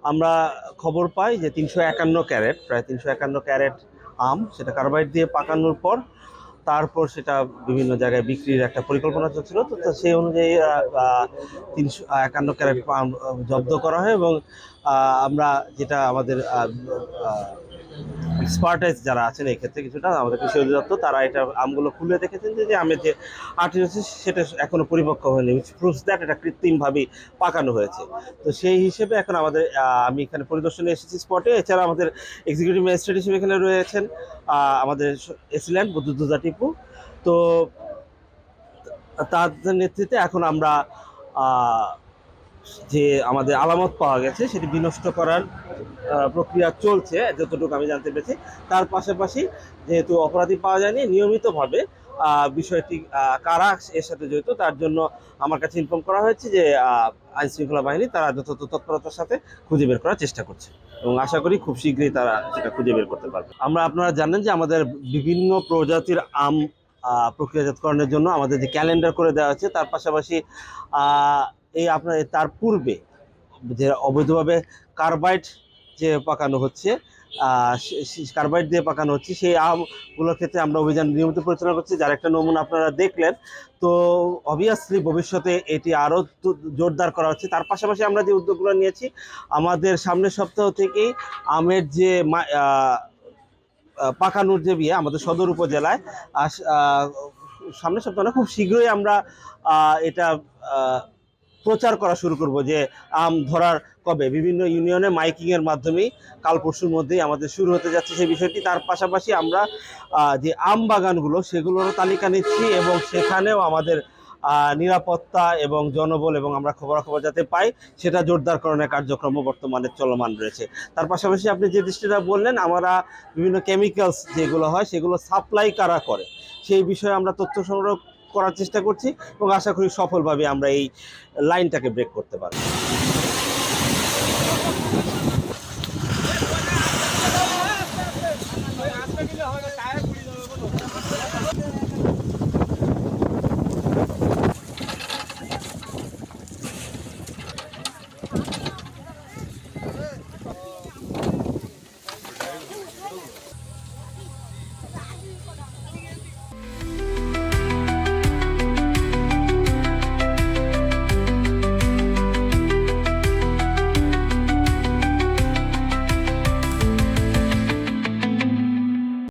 আমরা খবর পাই যে 351 ক্যারেট, প্রায় 351 ক্যারেট আম সেটা কার্বাইড দিয়ে পাকানোর পর তারপর সেটা বিভিন্ন জায়গায় বিক্রির একটা পরিকল্পনা চলছিল। তো তো সেই অনুযায়ী 351 ক্যারেট আম জব্দ করা হয় এবং আমরা যেটা আমাদের এক্সপার্টাইজ যারা আছেন এই ক্ষেত্রে কিছুটা আমাদের কৃষি অধিদপ্তর, তারা এটা আমগুলো খুলে দেখেছেন যে আমের যে আটি রয়েছে সেটা এখনো পরিপক্ক হয়নি, উইচ প্রুভস দ্যাট এটা কৃত্রিমভাবেই পাকানো হয়েছে। তো সেই হিসেবে এখন আমাদের আমি এখানে পরিদর্শনে এসেছি স্পটে। এছাড়া আমাদের এক্সিকিউটিভ ম্যাজিস্ট্রেট হিসেবে এখানে রয়েছেন আমাদের এসিল্যান্ড বদরুদ্দোজা টিপু। তো তাদের নেতৃত্বে এখন আমরা যে আমাদের আলামত পাওয়া গেছে সেটি বিনষ্ট করার প্রক্রিয়া চলছে যতটুকু আমি জানতে পেরেছি। তার পাশাপাশি যেহেতু অপরাধী পাওয়া যায়নি, নিয়মিতভাবে বিষয়টি কারা এর সাথে জড়িত তার জন্য আমার কাছে ইনফর্ম করা হয়েছে যে আইন শৃঙ্খলা বাহিনী তারা যথাযথ তৎপরতার সাথে খুঁজে বের করার চেষ্টা করছে এবং আশা করি খুব শীঘ্রই তারা সেটা খুঁজে বের করতে পারবে। আপনারা জানেন যে আমাদের বিভিন্ন প্রজাতির আম প্রক্রিয়াজাতকরণের জন্য আমাদের যে ক্যালেন্ডার করে দেওয়া আছে, তার পাশাপাশি এই আপনার তার পূর্বে যে অবৈধভাবে কার্বাইড যে পাকানো হচ্ছে, কার্বাইড দিয়ে পাকানো হচ্ছে সেই আমগুলোর ক্ষেত্রে আমরা অভিযান নিয়মিত পরিচালনা করছি, যার একটা নমুনা আপনারা দেখলেন। তো অবভিয়াসলি ভবিষ্যতে এটি আরও জোরদার করা হচ্ছে। তার পাশাপাশি আমরা যে উদ্যোগগুলো নিয়েছি, আমাদের সামনের সপ্তাহ থেকেই আমের যে পাকানোর যে বিয়ে আমাদের সদর উপজেলায় সামনের সপ্তাহে খুব শীঘ্রই আমরা এটা প্রচার করা শুরু করব যে আম ধরার কবে, বিভিন্ন ইউনিয়নে মাইকিং এর মাধ্যমেই কাল পরশুর মধ্যেই আমাদের শুরু হতে যাচ্ছে সেই বিষয়টি। তার পাশাপাশি আমরা যে আম বাগানগুলো সেগুলোরও তালিকা নিচ্ছি এবং সেখানেও আমাদের নিরাপত্তা এবং জনবল এবং আমরা খবরাখবর যাতে পাই সেটা জোরদারকরণের কার্যক্রম বর্তমানে চলমান রয়েছে। তার পাশাপাশি আপনি যে দৃষ্টিটা বললেন, আমরা বিভিন্ন কেমিক্যালস যেগুলো হয় সেগুলো সাপ্লাই কারা করে সেই বিষয়ে আমরা তথ্য সংগ্রহ করার চেষ্টা করছি এবং আশা করি সফলভাবে আমরা এই লাইনটাকে ব্রেক করতে পারব।